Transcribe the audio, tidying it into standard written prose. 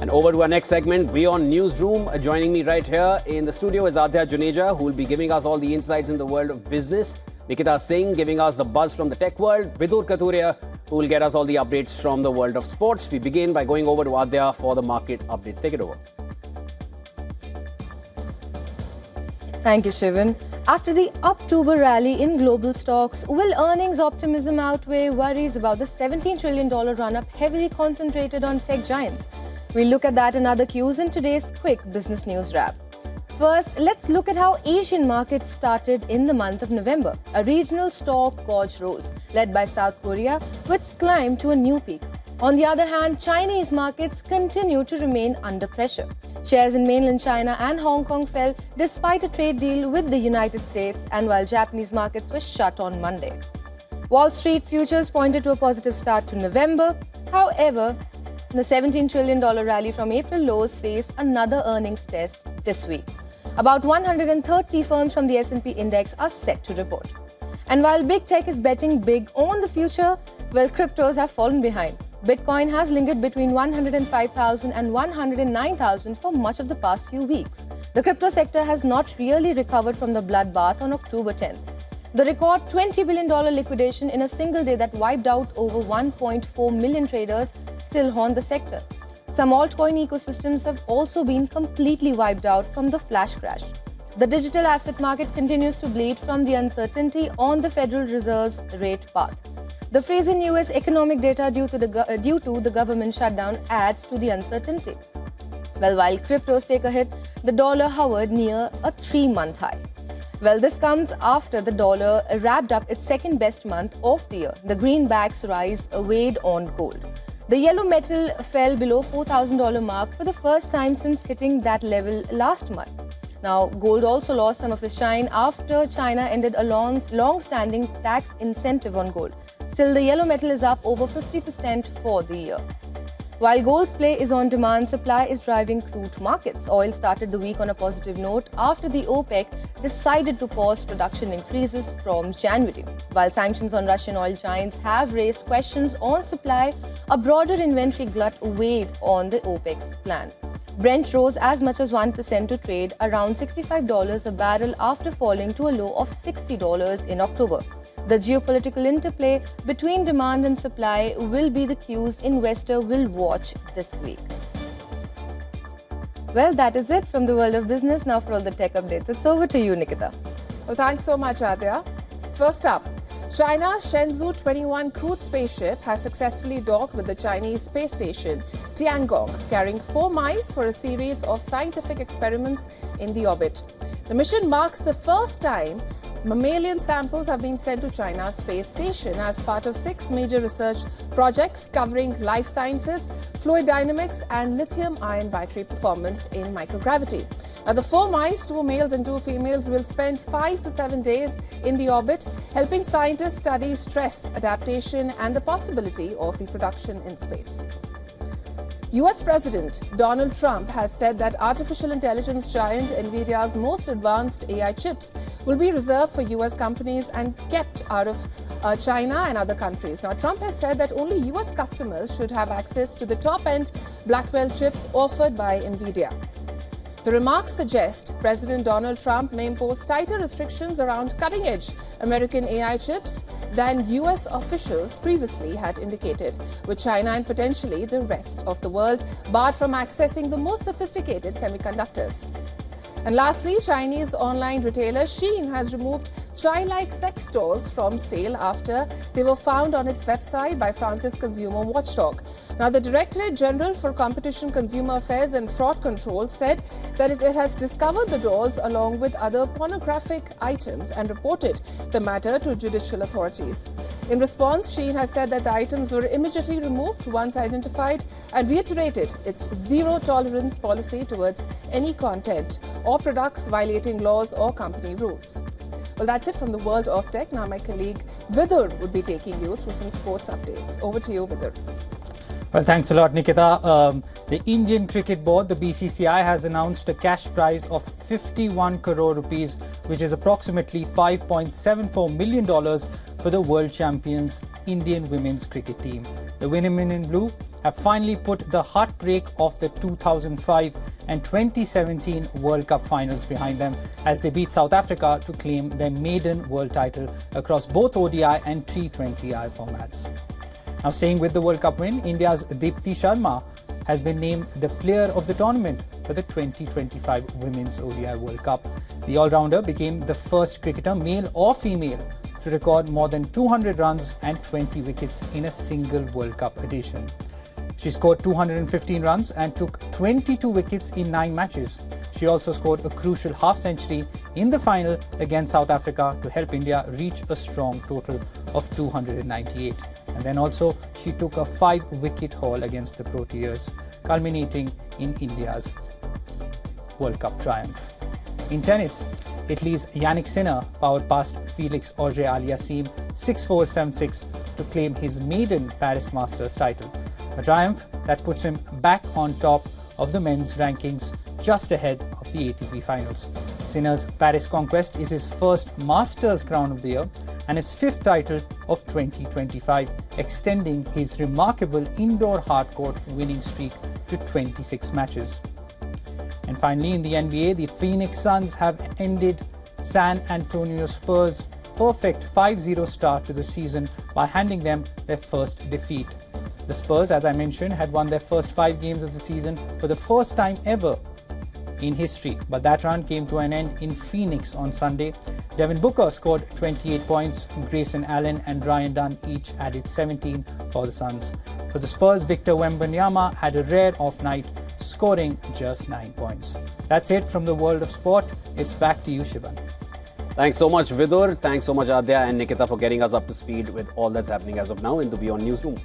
And over to our next segment, WION Newsroom. Joining me right here in the studio is Adya Juneja, who will be giving us all the insights in the world of business. Nikita Singh giving us the buzz from the tech world. Vidur Katuria, who will get us all the updates from the world of sports. We begin by going over to Adya for the market updates. Take it over. Thank you, Shivan. After the October rally in global stocks, will earnings optimism outweigh worries about the $17 trillion run-up heavily concentrated on tech giants? We'll look at that and other cues in today's quick business news wrap. First, let's look at how Asian markets started in the month of November. A regional stock gorge rose, led by South Korea, which climbed to a new peak. On the other hand, Chinese markets continue to remain under pressure. Shares in mainland China and Hong Kong fell despite a trade deal with the United States and while Japanese markets were shut on Monday. Wall Street futures pointed to a positive start to November. However, the $17 trillion rally from April lows face another earnings test this week. About 130 firms from the S&P index are set to report. And while big tech is betting big on the future, well, cryptos have fallen behind. Bitcoin has lingered between 105,000 and 109,000 for much of the past few weeks. The crypto sector has not really recovered from the bloodbath on October 10th. The record $20 billion liquidation in a single day that wiped out over 1.4 million traders still haunt the sector. Some altcoin ecosystems have also been completely wiped out from the flash crash. The digital asset market continues to bleed from the uncertainty on the Federal Reserve's rate path. The freeze in US economic data due to the government shutdown adds to the uncertainty. Well, while cryptos take a hit, the dollar hovered near a 3-month high. Well, this comes after the dollar wrapped up its second best month of the year. The greenback's rise weighed on gold. The yellow metal fell below $4,000 mark for the first time since hitting that level last month. Now, gold also lost some of its shine after China ended a long-standing tax incentive on gold. Still, the yellow metal is up over 50% for the year. While gold's play is on demand, supply is driving crude markets. Oil started the week on a positive note after the OPEC decided to pause production increases from January. While sanctions on Russian oil giants have raised questions on supply, a broader inventory glut weighed on the OPEC's plan. Brent rose as much as 1% to trade around $65 a barrel after falling to a low of $60 in October. The geopolitical interplay between demand and supply will be the cues investors will watch this week. Well, that is it from the world of business. Now for all the tech updates, it's over to you, Nikita. Well, thanks so much, Adya. First up, China's Shenzou-21 crude spaceship has successfully docked with the Chinese space station Tiangong, carrying 4 mice for a series of scientific experiments in the orbit. The mission marks the first time mammalian samples have been sent to China's space station as part of 6 major research projects covering life sciences, fluid dynamics, and lithium-ion battery performance in microgravity. Now, the 4 mice, 2 males and 2 females, will spend 5 to 7 days in the orbit, helping scientists study stress, adaptation, and the possibility of reproduction in space. US President Donald Trump has said that artificial intelligence giant NVIDIA's most advanced AI chips will be reserved for US companies and kept out of China and other countries. Now, Trump has said that only US customers should have access to the top-end Blackwell chips offered by NVIDIA. The remarks suggest President Donald Trump may impose tighter restrictions around cutting-edge American AI chips than US officials previously had indicated, with China and potentially the rest of the world barred from accessing the most sophisticated semiconductors. And lastly, Chinese online retailer Shein has removed chai-like sex dolls from sale after they were found on its website by France's consumer watchdog. Now, the Directorate General for Competition, Consumer Affairs and Fraud Control said that it has discovered the dolls along with other pornographic items and reported the matter to judicial authorities. In response, Shein has said that the items were immediately removed once identified and reiterated its zero-tolerance policy towards any content or products violating laws or company rules. Well, that's it from the world of tech. Now my colleague Vidur would be taking you through some sports updates. Over to you, Vidur. Well, thanks a lot, Nikita. The Indian Cricket Board, the BCCI, has announced a cash prize of 51 crore rupees, which is approximately $5.74 million for the world champions Indian women's cricket team. The women in blue have finally put the heartbreak of the 2005 and 2017 World Cup finals behind them as they beat South Africa to claim their maiden world title across both ODI and T20I formats. Now, staying with the World Cup win, India's Deepti Sharma has been named the player of the tournament for the 2025 Women's ODI World Cup. The all-rounder became the first cricketer, male or female, to record more than 200 runs and 20 wickets in a single World Cup edition. She scored 215 runs and took 22 wickets in 9 matches. She also scored a crucial half-century in the final against South Africa to help India reach a strong total of 298. And then also, she took a 5-wicket haul against the Proteas, culminating in India's World Cup triumph. In tennis, Italy's Yannick Sinner powered past Felix Auger-Aliassime 6-4, 7-6 to claim his maiden Paris Masters title. A triumph that puts him back on top of the men's rankings, just ahead of the ATP finals. Sinner's Paris conquest is his first Masters crown of the year and his 5th title of 2025, extending his remarkable indoor hardcourt winning streak to 26 matches. And finally, in the NBA, the Phoenix Suns have ended San Antonio Spurs' perfect 5-0 start to the season by handing them their first defeat. The Spurs, as I mentioned, had won their first 5 games of the season for the first time ever in history, but that run came to an end in Phoenix on Sunday. Devin Booker scored 28 points, Grayson Allen and Ryan Dunn each added 17 for the Suns. For the Spurs, Victor Wembanyama had a rare off night, scoring just 9 points. That's it from the world of sport. It's back to you, Shivan. Thanks so much, Vidur. Thanks so much, Adya and Nikita, for getting us up to speed with all that's happening as of now in the WION Newsroom.